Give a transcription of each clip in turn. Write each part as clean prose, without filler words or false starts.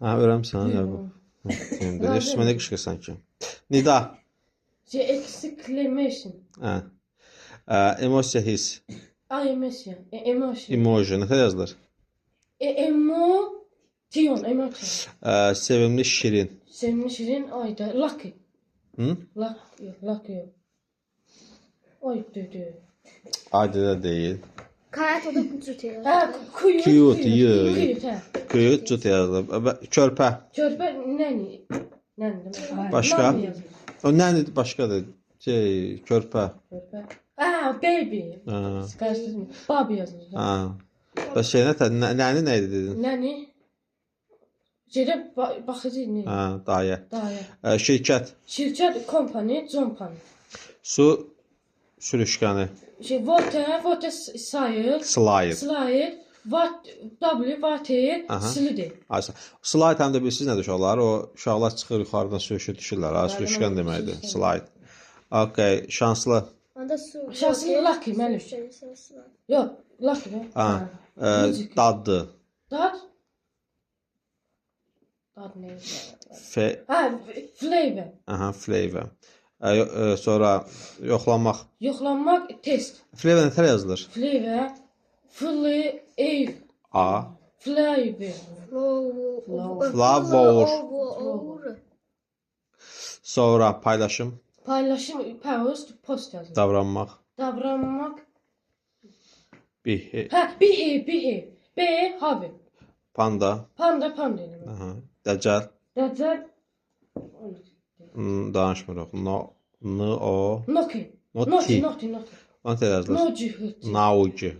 Ha, öyrənmişsən, Yaqub. Deyirsən, mənə qışqırsan ki. Nida. Exclamation. Hə. Emosiya, his. Emotion. Emotion. Emoji. Nə yazılır? Emotion. Emotion. Sevimli, şirin. Sevimli şirin ayda. Lucky. Hı? Lucky. Ay düdü. Adi də deyil. Kayat o da cütüyor. Cute, Cute. Cute, cute yazılır. Körpə. Körpə nəni? Nəni? Başqa? O nədir? Başqadır. Körpə. Körpə. Baby. Qarşısında. Baby yazılır. Bəs nəni nə idi dedin? Nəni? Şeydə baxıcı nə? Dayə. Dayə. Şirkət. Şirkət, company, company. Su sürüşkəni. Water, slide, water, slide. Slide həm də bilirsiniz nədir uşaqlar? O uşaqlar çıxır yuxarıdan sürüşür düşürlər. Sürüşkən deməkdir. Slide. Okay, şanslı. Şanslı lucky mənim. Yox, lucky. Dadlı. Dad nə? Flavor. Flavor. Sonra yoxlanmaq. Yoxlanmaq, test. Flavor nə yazılır? Flavor, Flavor. Sonra paylaşım. Paylaşım, post yazılır. Davranmaq. Davranmaq. Behave. Behave. Panda. Panda. Dəcəl. Dəcəl. Danışmırıq. Noti. Noti yazılır. Nauci.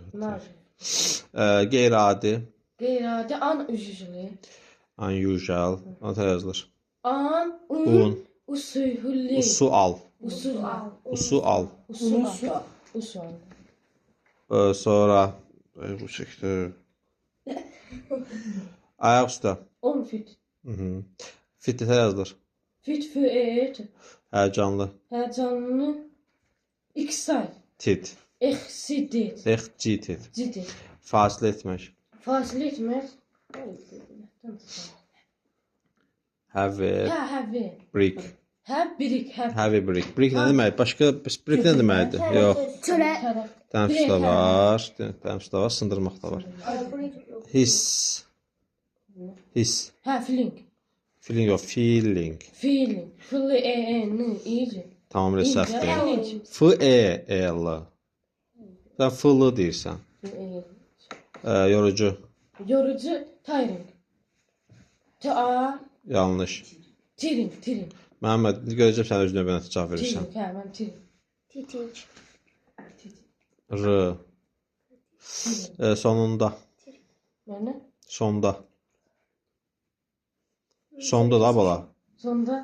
Qeyri-adi. Qeyri-adi, unusual. Unusual. Noti yazılır. Usual. Sonra bu şəkildə ayaq üstə. Fit. Fit nə yazılır? Fit. Həyəcanlı. Excited. Excited. Fasilə etmək. Heavy brick. Heavy brick. Brick nə demək? Başqa brick nə deməkdir? Yox. Tənfis də var. Sındırmaq da var. Hiss. Feeling yox, feeling. Tamamilə səhvdir. F-E-L. Sən f-lı deyirsən. Yorucu. Tiring. Yanlış. Tiring. Məhəmməd, görəcəm sən öz növbənə cavab verirsən. Titing. R. Sonunda. Sonda. Sonda da bala. Sonda.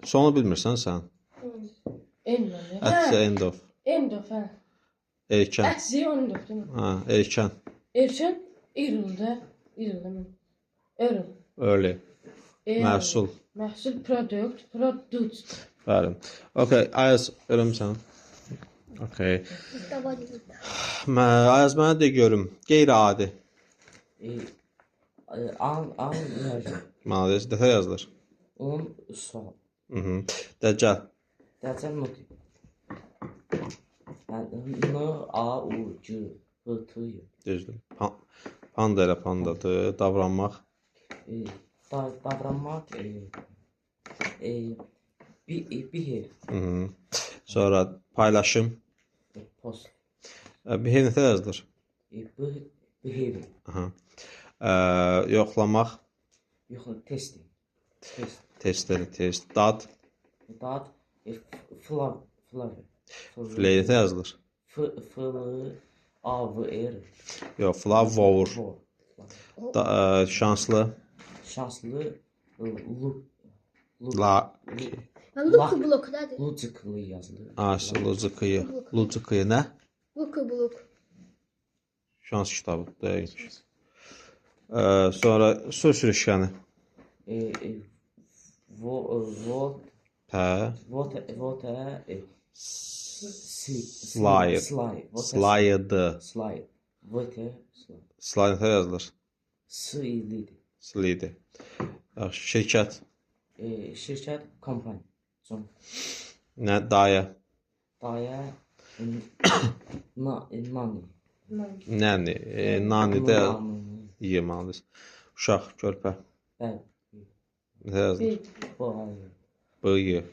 Sonu bilmirsən sən. At the end of. Erkən. At the end of. Erkən. Erkən. İrıldı. Early. Məhsul. Product. Bəli. Okay, Ayaz, ölümsən. Okay. Ayaz, mənə de görüm. Qeyri-adi. Malades, dəfə yazılır. Sual. Dəcəl. Dəcəl noti. N-A-U-C-H-T-Y. Düzdür. Panda ilə pandadır. Davranmaq. Davranmaq. Behave. Sonra paylaşım. Post. Behave nə yazılır? Behave. Yoxlamaq. Testing. Test. Dad. Flavor. Flavor nə yazılır? F-L-A-V-R. Yox, flavor. Şanslı. Lucky block nədir? Logically yazılır. Logically nə? Lucky block. Şans kitabı. Sonra su sürüşkəni. Slide. Slide nə yazılır? S iliydi. Slidi. Yaxşı, şirkət. Şirkət, kompaniya. Son. Nə, dayə. Daya, nani. Nəni, nani də Nani. yiyəməlidir. Uşaq, körpə. Bəli. Nə yazılır? Bu ayı. Bıyı.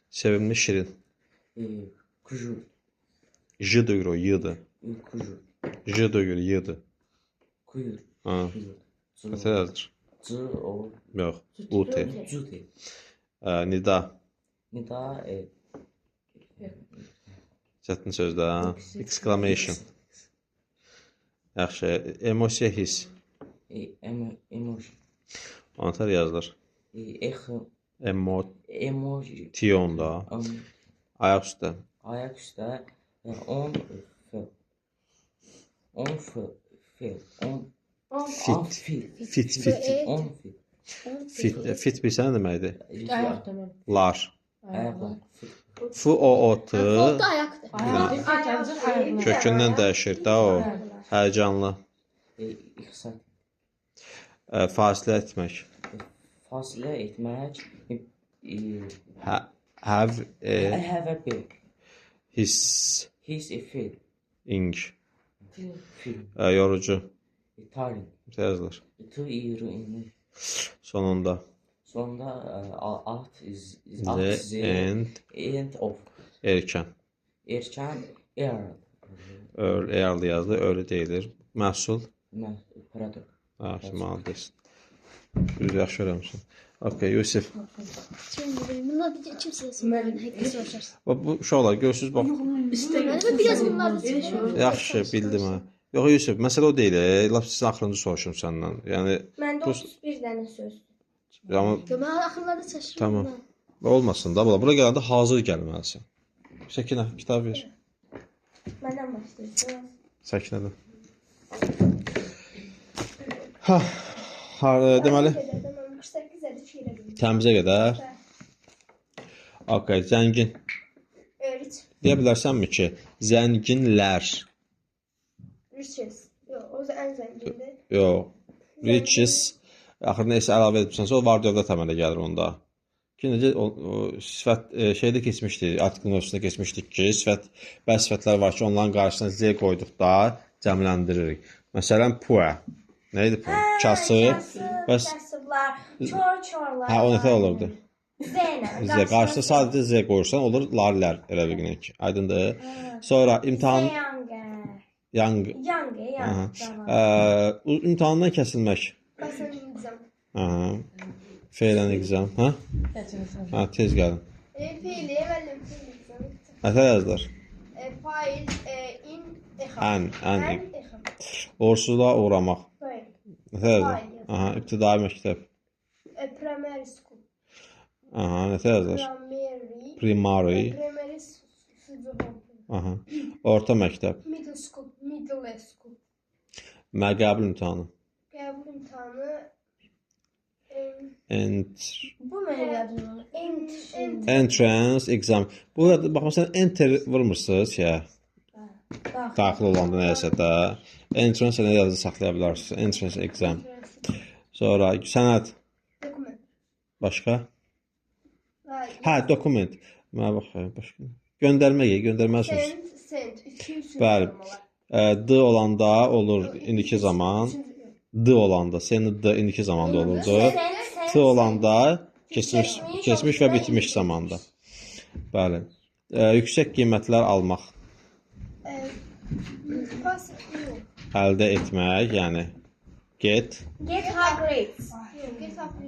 Sevimli şirin. Kujur. J duyur o, yıdır. Kujur. J duyur, yıdır. Kuyur. Ha. Kuyur. Nə yazılır? C o. Yox, UT. Cute. Nida. Nida. Çətin sözdür, ha? Exclamation. Yaxşı, emosiya, his. Emoji. Anahtar yazılır. Emoji. Emotion da. Ayaq üstə. Ayak üstə. On fil. On fil. Fit. Fit, fit. On fil. Fit bilsən nə deməkdir? Ayaq demək. Lar. Ayaqlar. F-O-O-T. Fot da ayaqdır. Ayaq. Kökündən dəyişir də o. Həyəcanlı. İxtisar. Fasilə etmək. Fasilə etmək. Have, Have a big. his, His a fil. ing. Fil. Yorucu. Tarih. Yazılır. Tu iru in. Sonunda. Sonunda at is The end of. erkən. Erkən er. Early yazılır, öyle deyilir. Məhsul. Product. Maldes. Düz yaxşı öyrənmişsən. Okay, Yusif. Bunlar kimsəyə soruşur. Həqiqət soruşur. Bu uşaqlar görürsüz bax. Mən biraz bunlar da Yaxşı, bildim ha. Yox Yusuf, məsələ o deyil. Lap sizin axırıncı soruşum səndən. Yəni Məndə 31 dənə söz. amma Mən axırlarda çaşırdım. tamam. Olmasın da bula. Bura gələndə hazır gəlməlisən. Səkinə, kitab ver. Məndən başlayırsan. Səkinədən. Deməli, 48 ədə çeyrədim. təmizə qədər. Okay, zəngin. Rich. Deyə bilərsənmi ki, zənginlər. Riches. Yox, o ən zəngindir. Yox. Riches. Axırına s əlavə etmişsənsə, o var dövlət əmələ gəlir onda. Ki, necə o sifət şeydə keçmişdik, artiklın ölçüsündə keçmişdik ki, bəzi sifətlər var ki, onların qarşısına z qoyduqda cəmləndiririk. Məsələn, pua. Nə idi pua? Kasıb. Bəs Kasıblar, çor-çorlar. hə, o nətər olurdu? Z-lə. Z qarşısına sadəcə z qoyursan, olur larlər elə bilginək. Aydındır? Sonra imtahan Yang. imtahandan kəsilmək. Bəsən exam. Feylan exam, hə? Hə, tez gəlin. Fiili, müəllim fiili. Nətər yazılır? Fail, in, exam. Ən. Exam. Uğursuzluğa uğramaq. Fail. Nətər yazılır? Aha, ibtidai məktəb. Primary school. Aha, nətər yazılır? Primary. Primary school. Aha. Orta məktəb. Middle school. Middle school. Qəbul imtahanı. Qəbul imtahanı. Bu mənim yadımda. Entrance exam. Burada baxırsan enter vurmursunuz ya. Daxil olanda nəyəsə də. Entrance nə yazı saxlaya bilərsiniz. Entrance exam. Sonra sənəd. Dokument. Başqa? Hə, dokument. Mənə baxayım, başqa. Göndərməlisiniz. Send. 200. Bəli. D olanda olur indiki zaman. D olanda, send D indiki zamanda olurdu. T olanda keçmiş və bitmiş zamanda. Bəli. Yüksək qiymətlər almaq. Əldə etmək, yəni get. Get high grades.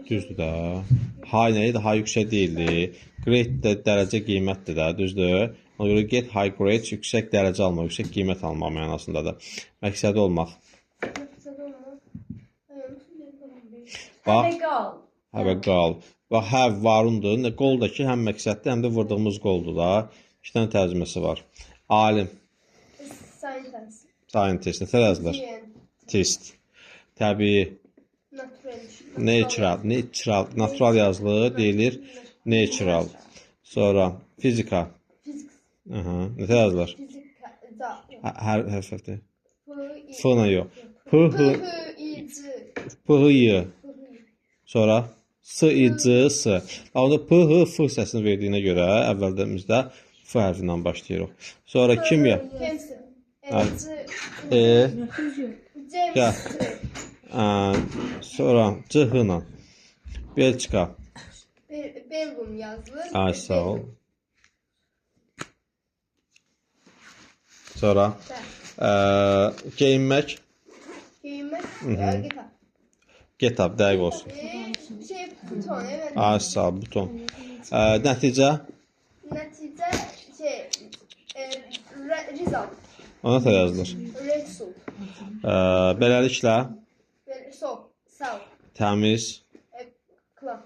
Düzdür də. High nə idi? High yüksək deyildi. Grade də dərəcə qiymətdir də, düzdür? Ona görə get high grades yüksək dərəcə almaq, yüksək qiymət almaq mənasındadır. Məqsədi olmaq. Bax. Have a goal. Bax, have varundur. Qoldakı həm məqsədli, həm də vurduğumuz qoldur da. 2 dənə tərcüməsi var. Alim. Scientist. Nətər yazılır? Test. Təbii. Natural. Natural yazılır, deyilir. Natural. Sonra fizika. Nətər yazılır? Hər hərfdir. F-la yox. P-H-Y. Sonra S-I-C-S. Onda P-H-F səsini verdiyinə görə əvvəldə F hərfindən başlayırıq. Sonra kimya. Chemistry. E. C. Gəl. Sonra C-H ilə. Belçika. Belgium yazılır. Ay sağ ol. Sonra geyinmək. Giyinmek. Gitar. Get-up, dəqiq olsun. Buton. Evet. Ay sağ ol, buton. Nəticə. Netice result. Ona da yazılır. Result. Beləliklə, Sağ. təmiz, Klan.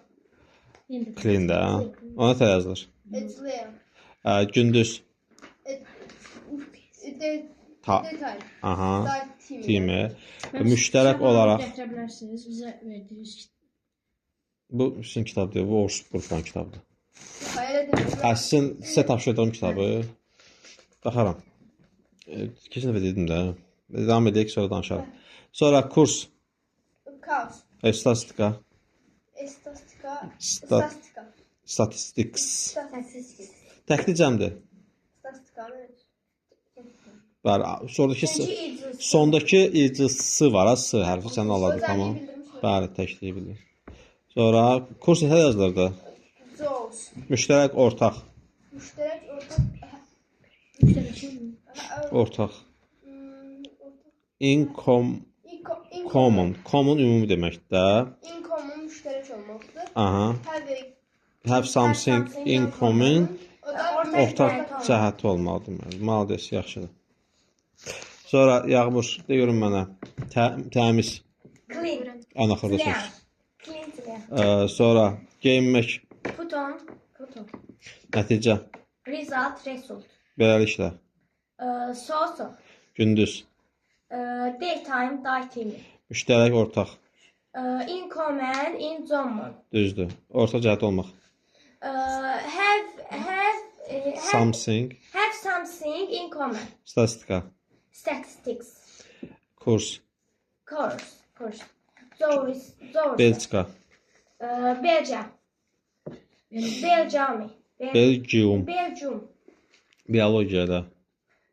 clean də. Ona da yazılır. Edleyen. Gündüz. Detay. Aha. Time. Time. Müştərək olaraq. Gətirə bilərsiniz. Bizə verdiyiniz. Bu sizin kitab deyil, bu Orsus Burfan kitabıdır. Hayal edebilirim. Sizə tapşırdığım kitabı. Baxaram. Keçən dəfə dedim də. Devam edək, sonra danışarıq. Sonra kurs. Kaos. Statistika. Statistics. Təkli cəmdir. Statistika. Evet. Bəli, sondakı icısı var, s hərfi sən aladın, tamam. Bəli, təkliyi bilir. Sonra kurs nəsə yazılırdı? Zoos. Müştərək ortaq. Müşterek Ortaq. Common. Common ümumi deməkdir. In common müşterek olmalıdır. Aha. Have Have something in common. O da Ortaq cəhəti olmalıdır. Maldes, yaxşıdır. Sonra Yağmur, de görün mənə. Təmiz. clean. Ən axırda söz. Clean. Sonra geyinmək. Put on. Nəticə. Result. Beləliklə. So. Gündüz. Daytime. Müştərək ortaq. In common. In common. Düzdür. Orta cəhət olmaq. Have Something. something in common. Statistika. Statistics. Kurs. Course. Zoos. Belçika. Belgium. Belgium. Biologiyada.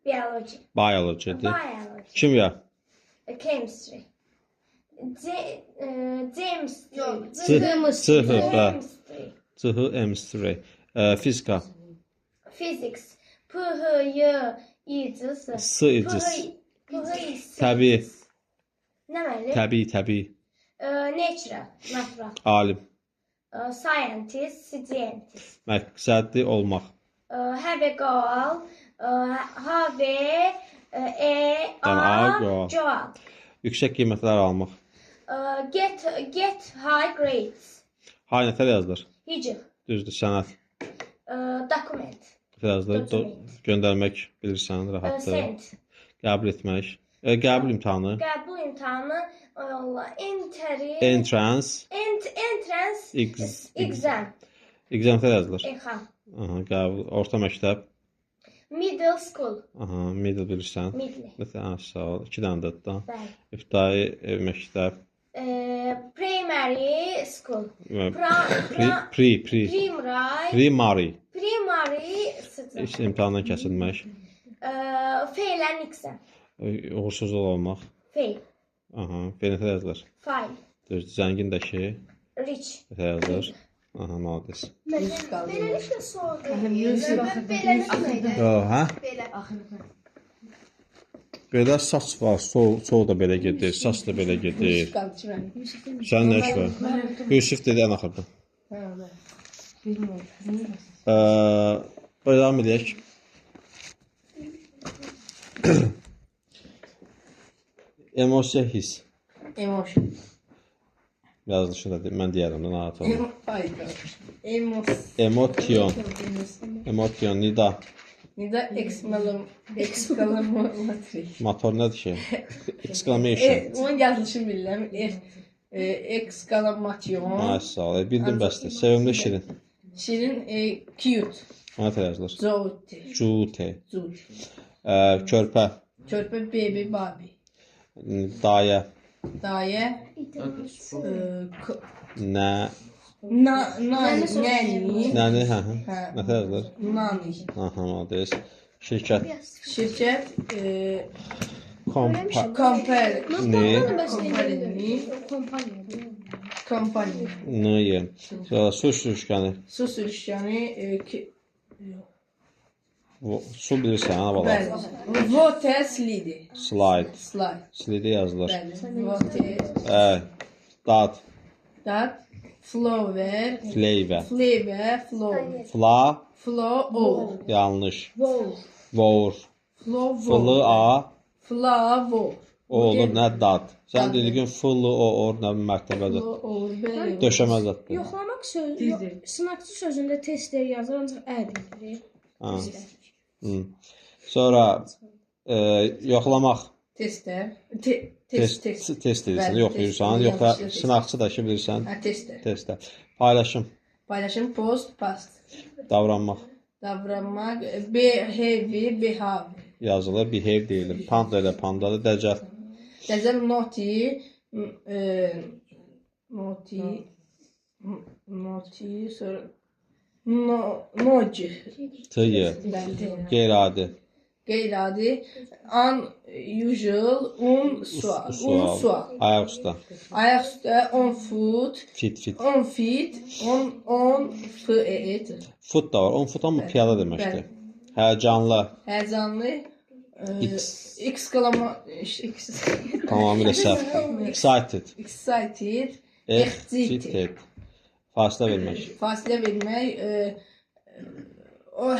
Biology. Biologiyadır. Kimya. Chemistry. Chemistry. Fizika. Physics. P-H-Y-I-C-S. S-icisi. Təbii. Nəməli? Təbii. Natural. Alim. Scientist. Məqsədli olmaq. Have a goal. Have goal. job. Yüksək qiymətlər almaq. Get high grades. Hay nətər yazılır? Hicr. Düzdür, sənət. Document. Yazılır. Göndərmək bilirsən, rahatdır. Send. Qəbul etmək. Qəbul imtahanı. Qəbul imtahanı. Allah. Entrance. Exam. Exam nətər yazılır? İmtahan. Aha, qəbul. Orta məktəb. Middle school. Aha, middle bilirsən. Middle. Məsələn, sağ ol. 2 dənədir da. Bəli. İbtidai məktəb. Primary school. Primary. School. İmtahandan kəsilmək. Fail and exam. Uğursuzluq olmaq. Fail. Aha, belə nətər yazılır? Fail. Düzdür, zəngindəki Rich. nətər yazılır? Aha, malades. Beləliklə soğudu. Beləliklə. Hə? Belə saç var, sol da belə gedir, saç da belə gedir. Sən nə iş var? Yusuf dedi ən axırda. Davam edək. Emosiya his. Yazılışı da mən deyərəm də, narahat olma. Emotion, nida. Nida exclamatory. Motor nədir ki? Exclamation. Onun yazılışını bilirəm. Exclamation. Ay sağ ol. Bildim bəsdir. Sevimli şirin. Şirin cute. Ona tə yazılır. Zote. Körpə. Körpə baby baby. Dayə. Dayə. Nə? Nəni. Nəni, hə. Nə tərəflər? Nani. Aha, malades. Şirkət. Şirkət. Kompani. Kompaniya. Nəyə? Sonra su sürüşkəni. Su sürüşkəni. Su bilirsən, ana bala. Bəli. Water slide. Slide. Slide. Slide yazılır. Bəli. Water. Dad. Dat. Flower. Flavor. Flower. Fla. Flow. Yanlış. Vor. Flower. Flı-a. Flower. O olur, nə dad. Sən dediyin fıllı o or, nə bir mərtəbədir. Bəli. Döşəməz zaddır. Yoxlamaq sözü, sınaqçı sözündə testlər yazır, ancaq ədilir. Ha. Sonra yoxlamaq. Testlər. Test edirsən, yoxlayırsan. Yoxsa sınaqçı da ki bilirsən. Testlər. Testlər. Paylaşım. Paylaşım, post, past. Davranmaq. Davranmaq, behave. Yazılır, behave deyilir. Panda ilə pandadır, dəcəl. Dəcəl, naughty, sonra noci. Tıyı. Qeyri-adi. Qeyri-adi, unusual, unsual. Ayaq üstə. Ayaq üstə, on foot, Fit. on feet, on feet. Foot da var. 10 foot amma piyada deməkdir. Həyəcanlı. Həyəcanlı, Tamamilə səhv. Excited. excited, Excited. Fasilə vermək. fasilə vermək,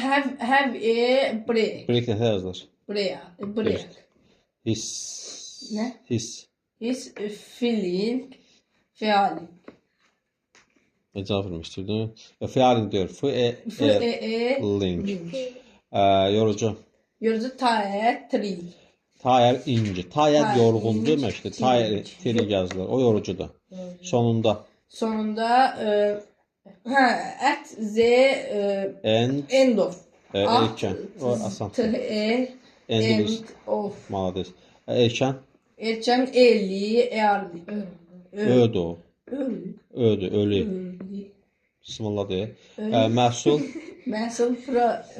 have a break. Break nə yazılır? Break. His. Nə? His. His feeling. Ne cavab vermək istəyirdin? Feeling deyir. Link. Yorucu. Yorucu, tired, three. Tire inci. Tired yorğun deməkdir. Tire tiri yazılır. O yorucudur. Sonunda. Sonunda at the end of. Erkən. O asan. End of. Malades. Erkən. Erkən, early. Ödü o. Ölü. Bismillah deyir. Məhsul. Məhsul,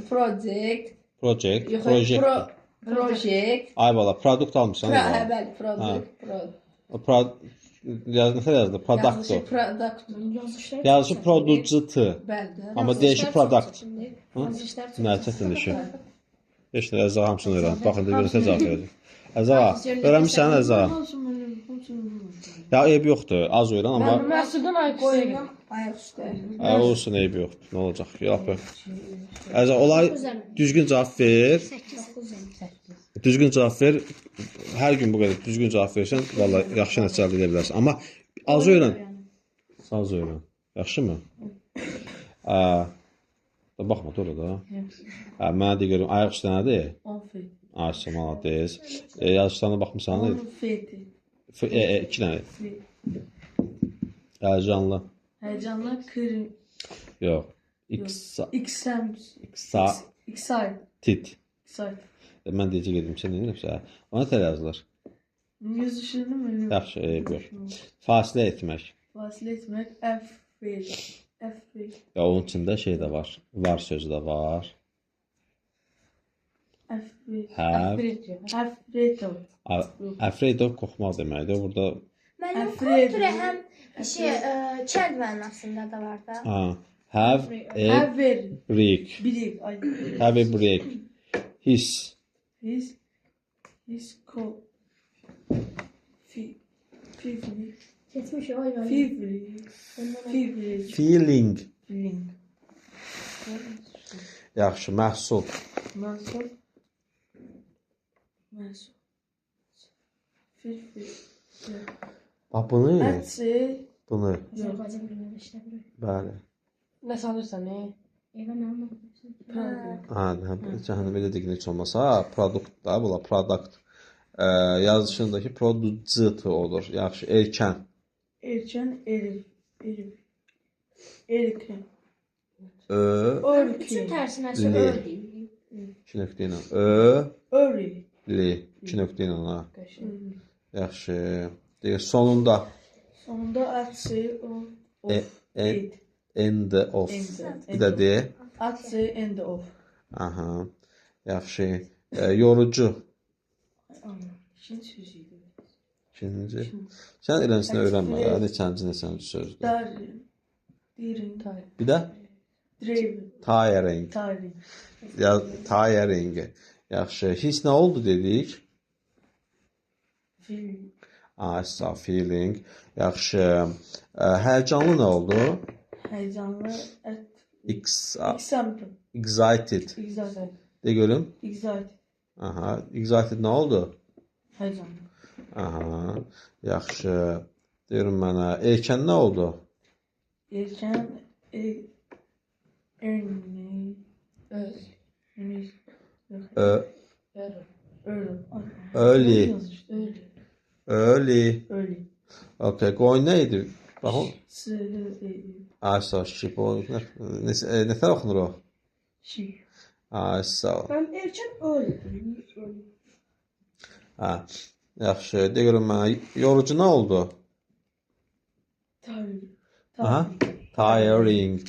project. Project. Ay bala, produkt almışsan. Bəli, product. Nə yazdı? Product. Yazışı product. Bəli. Amma deyişi product. Nə çətin işi. Heç nə əzə hamısını öyrən. Baxın da görürsə cavab verəcək. Əzə, öyrənmişsən Əzə? Ya eyb yoxdur, az öyrən amma Məhsuldan ayıq Ayaq üstə. olsun eyb yoxdur. Nə olacaq? Yapı. Əzə, olay düzgün cavab ver. Düzgün cavab ver. Hər gün bu qədər düzgün cavab versən, vallahi yaxşı nəticə əldə edə bilərsən. Amma az öyrən. Az öyrən. Yaxşımı? Baxma dur da. Mənə də görüm, ayaq üstə nədir? 10 feet. Ayşə, malades. Yazışlarına baxmısan? 10 feet. 2 dənə. Həyəcanlı. Həyəcanlı, Yox. Excited. Mən deyəcək edim, sən neyinləmsə? Ona tər yazılır. Yazışını mı? Yaxşı, yox. Fasilə etmək. Fasilə etmək, afraid. Ya onun içində şey də var. Var sözü də var. Afraid of qorxmaq deməkdir. Burada Mənim kontre həm kənd mənasında da var da. Have a break. Have a break. His feeling. Yaxşı, məhsul. Bax bunu. Bunu. Bəli. Nə sanırsan, ne? Cəhənnəmə dediyini heç olmasa, produkt da, bula, product. Yazışındakı product olur. Yaxşı, erkən. Erkən, erkən. Üçün tərsinə söyləyir. 2 nöqtə ilə. Li. 2 nöqtə ilə. Yaxşı. Deyir, sonunda. Sonunda at say of. End of. Bir də deyir. At say end of. Aha. Yaxşı. Yorucu. İkinci sözüydü. İkinci. Sən eləncəsini öyrənmə. Neçənci sözdür. Tiring. Bir də? Driving. Tiring. Tiring. Tiring. Yaxşı. Hiss nə oldu dedik? Feeling. Feeling. Yaxşı. Həyəcanlı nə oldu? Heyecanlı. Excited. Excited. De görüm. Excited. Aha. Excited nə oldu? Heyecanlı. Aha. Yaxşı. Deyirəm mənə. Erkən nə oldu? Erken. Early. Early. Okay. Qoyun nə idi? Baxın. Sağ ol. Şip o. Nə tərəf oxunur o? Şip. Sağ ol. Mən erkən öldüm. Yaxşı. De görüm mənə. Yorucu nə oldu? Aha. Tiring.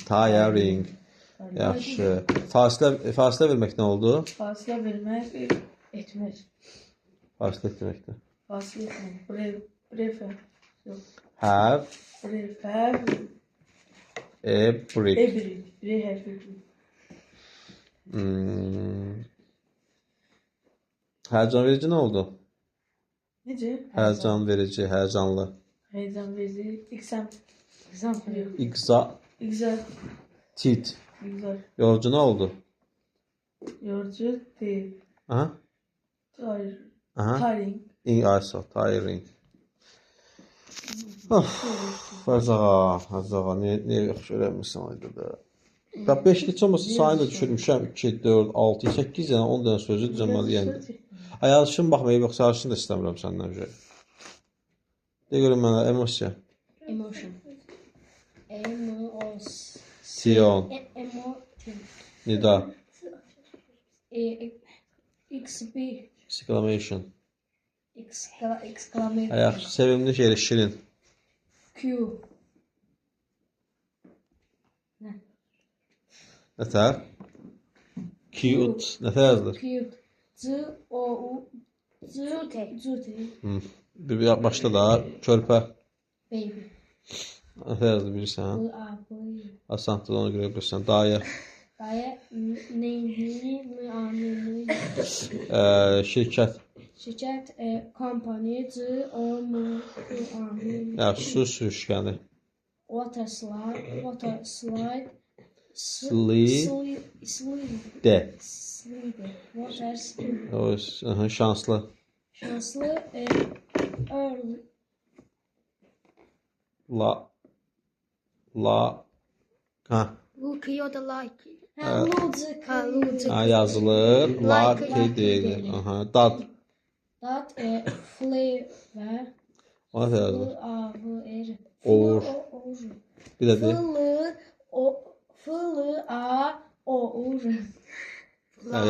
Yaxşı. Fasilə vermək nə oldu? Fasilə vermək. Etmək. Fasilə etməkdir. Fasilə etmək. Prefer. Have Prefer. a brick. Həyəcan verici nə oldu? Necə? Həyəcan verici, həyəcanlı. Heyecan verici. Example. Excited. Güzel. Yorucu nə oldu? Yorucu değil. Aha. Tiring. Tiring. Fəzağa. Niyə yaxşı öyrənmirsən ayda da? Və 5 heç olmasa sayını da düşürmüşəm. 2, 4, 6, 8 yəni 10 dənə sözü cəməliyəndir. Yazışın baxmayıb, yoxsa yazışını da istəmirəm səndən öncə. De görüm mənə, emosiya. Emotion. Sion. Nida. Exclamation. Exclamation. Yaxşı, sevimli şey, şirin. Q. Nətər? Cute. Nətər yazılır? Cute. Cute. Bir başda da körpə. Baby. Nətər yazılır bilirsən? Asandır, ona görə bilirsən. Dayə. Şirkət. Şirkət, company, Yaxşı, su sürüşkəni. water slide, De. water slide, Şanslı. şanslı, early, Lucky o da like. logic, Yazılır. Like deyilir. Dad. that, flavor, O nətər yazılır? Or. Bir də deyil. Flı-a-o-ur.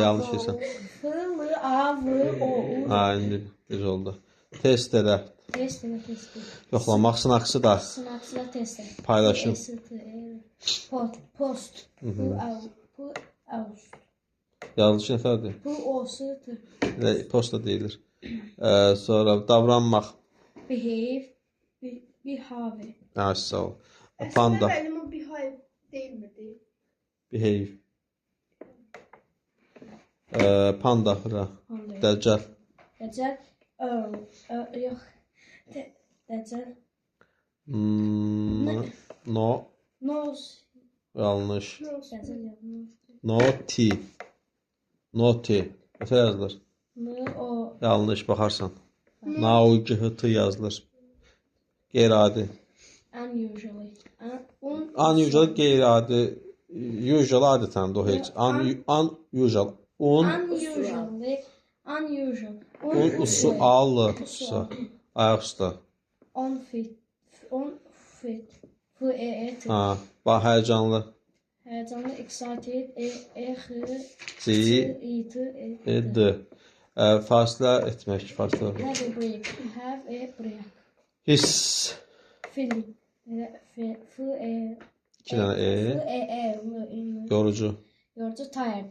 Yanlış deyirsən. Flı-a-v-o-ur. İndi düz oldu. Test elə. Test. Yoxlamaq, sınaqsı da. Sınaqçılar test. Paylaşım. Post. Yazılışı nətərdir? Posta deyilir. Sonra davranmaq. Behave. Sağ ol. Panda. Mənim o behave deyilmir. Behave. Panda. Dəcəl. Dəcəl. Yox. Dəcəl. No. Nose. Yanlış. Dəcəl yanlış. Noti. Nətər yazılır? No. Yanlış, baxarsan. Naucıhıtı yazılır. Qeyri-adi. Unusually. Unusual, qeyri-adi. Usual adətən də o heç. Unusual. Unusual. Usu allı. Ayaq üstə. Unfit. Bax, həyəcanlı. Həyəcanlı, excited, D. Fasilə etmək. Have a break. Hiss. Feeling. F-E... 2 dənə E. F-E-E. Yorucu. Yorucu tired.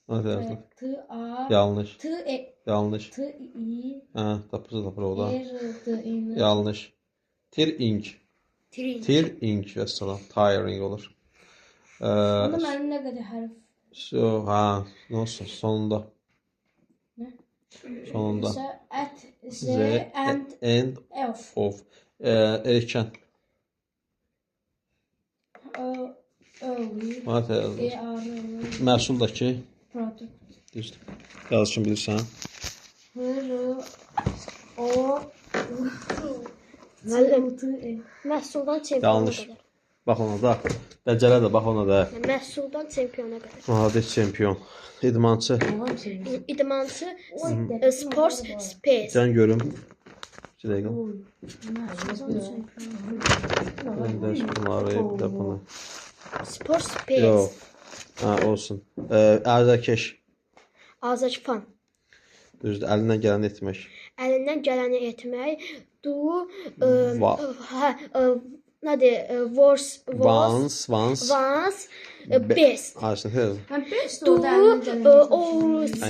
O nə yazılır? T-A... Yanlış. T-E... Yanlış. T-I... Tapır o da. R-D-I... Yanlış. Tiring. Tiring vəssalam. Tiring olur. Onda mənim nə qədər hərf? Ne olsun? Sonunda. Ne? Sonunda. At, Z, and F. of. Erkən. Early. Hadi yazılır. E-R-L. Məhsuldakı. Product. Düzdür. Yazışın bilirsən. O Məhsuldan çempiona Yanlış. qədər. Bax ona da. Dəcələ də bax ona da. Məhsuldan çempiona qədər. Adi çempion. İdmançı. İdmançı sport space. Can görüm. 2 dəqiqə. Ben de bunları bir de bunu. Sport space. Yok. Ha olsun. Azərkeş. Azərbaycan. Düzdür. Əlindən gələni etmək. Əlindən gələni etmək. Va- Nədir? Vans. Best. Aslında tez. Mən best Do, Ən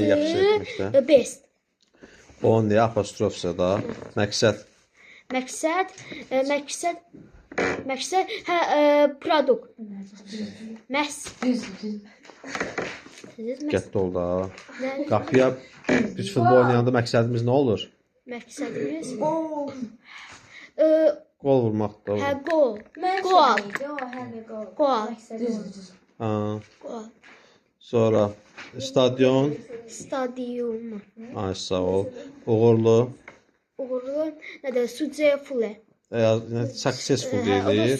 yaxşı etmişdə. best. O nə apostrofsa da. Məqsəd. Məqsəd, produkt. Qətt oldu ha. Qapıya biz futbol oynayanda məqsədimiz nə olur? Məqsədimiz Gol vurmaq da olur. gol. Gol. Ha. Sonra stadion. Stadium. Ay sağ ol. Uğurlu. Nədir? Successful. Successful deyilir.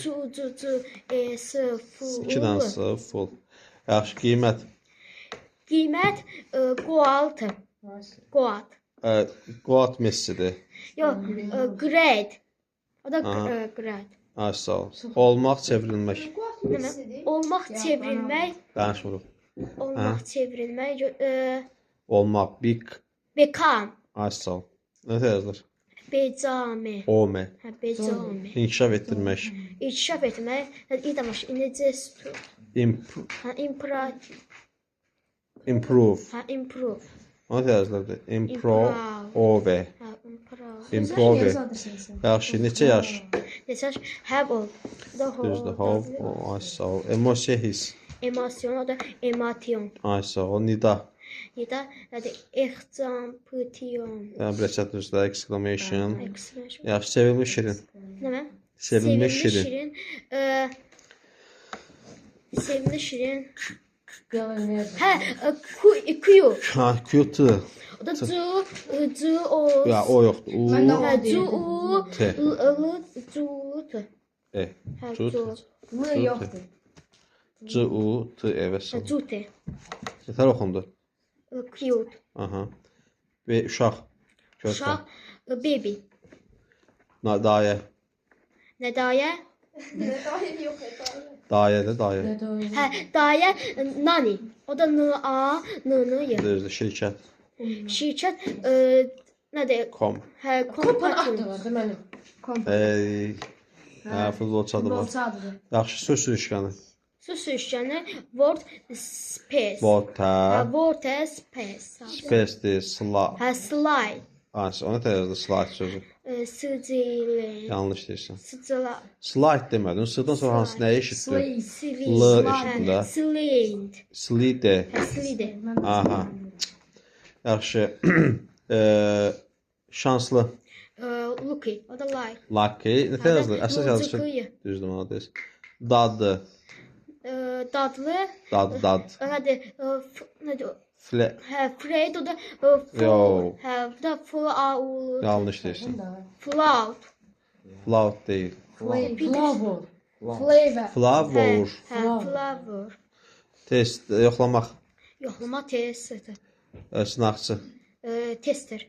Successful. 2 dənə full. Yaxşı, qiymət. Qiymət Goat. Goat Messi'dir. Yox, grade. O da Aha. grade. Ay sağ ol. Olmaq, çevrilmək. Olmaq, çevrilmək. Danışmırıq. Olmaq, çevrilmək. Olmaq, Become. ay sağ ol. Nə yazılır? Became. Ome. Became. İnkişaf etdirmək. İnkişaf etmək. İdamaş. İnəcəstur. Improve. Improve. Nə yazılır? Improve. Improve. Improve. Yaxşı, neçə yaş? Neçə yaş? Have all. Düzdür, have. Ay sağ ol. Emosiya his. Emotion, o da emotion. Ay sağ ol. Nida. Nida, nədir? Exampution. Yəni, brəçət düzdür. Exclamation. Yaxşı, sevilmiş şirin. Nə? Sevilmiş şirin. Sevilmiş şirin. Hə, Q. Ha, cute. O da o. Ya, o yoxdur. U. T. T. E. Cute. L yoxdur. C-U-T, evet. Cute. Yeter oxundu. Cute. Aha. Ve uşaq. Körpə. Uşaq. Baby. Dayə. Nə dayə? Dayə də dayə. Hə, dayə nani. O da N-A, N-N-Y. Düzdür, şirkət. Şirkət nədir? Com. Hə, Kompakt var da mənim. Hə, futbolçu adı var. Yaxşı, söz sürüşkəni. Söz sürüşkəni word space. Water. Water space. Space'dir, slide. Hə, slide. Onu da yazdı, slide sözü. Sıcılı. Yanlış deyirsən. Sıcıla. Slide demədin. Sıdan sonra hansı nəyi eşitdin? L eşitdin də. Slide. Slide. Hə, slide. Aha. Yaxşı. Şanslı. Lucky. O da like. Lucky. Nə yazılır? Əsas yazılır. Düzdür, madəs. Dadlı. Dadlı. Dad. Nədir? Fle. Hə, Fred o da Yo. hə, bu da flout. Yanlış deyirsən. Flout. Flout deyil. Flavor. Flavor. Hə, flavor. Test. Yoxlamaq. Yoxlama testi. Sınaqçı. Tester.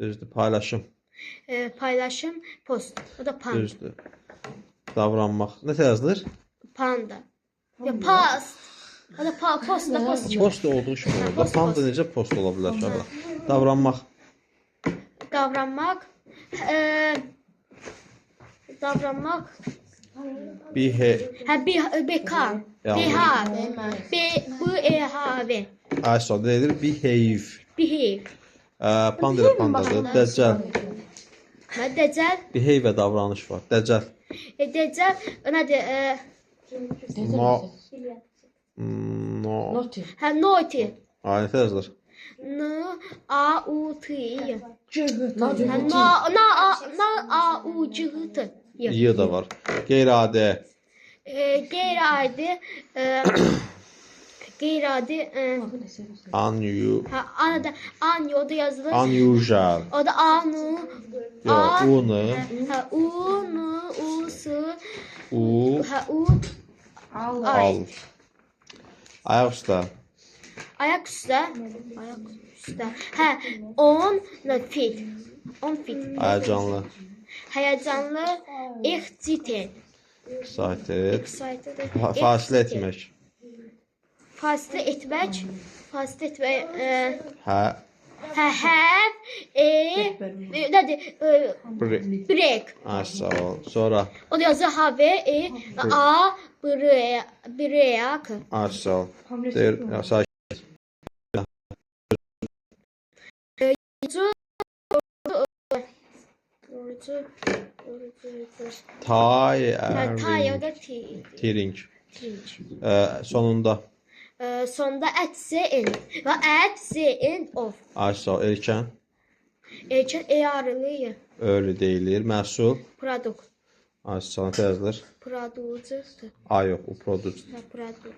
Düzdür. Paylaşım. Paylaşım post. O da panda. Düzdür. Davranmaq. Nə yazılır? Panda. Ya post. O da post da post. Post olduğu kimi olur. Panda necə post ola bilər uşaqlar? Davranmaq. Davranmaq. davranmaq. Behave. Bekar. Yanlış. Behave. Ay sol deyilir. Behave. Behave. Pandada pandadır. Dəcəl. Dəcəl. Behave davranış var. Dəcəl. Dəcəl. Nədir? No. No. Noti. Naughty. Ay, nə yazılır? N-A-U-T. Noti. N-A-U-C-T. Y da var. Qeyri-adi. Qeyri-adi. Qeyri-adi. Anyo'da yazılır. Unusual. O da anu. Yox, unu. U-nu, u-su. U. U. Al. Ayaq üstə. Ayak üstə. Ayak üstə. On fit. On fit. Həyəcanlı. Həyəcanlı. Excited. Excited. Excited. Fasilə etmək. Fasilə etmək. Fasilə etmək. Hə. Have nədir? Break. Ay, sağ ol. Sonra. O da yazır have break. Ay, sağ ol. Deyir, sakin. Tiring. Sonunda. Sonda at the end və at the end of. Ay, sağ ol. Erkən. Erkən eyarlı. Ölü deyilir. Məhsul. Produkt. Ay, sağ ol. Yazılır. Product. Ay, yox. O product. Product.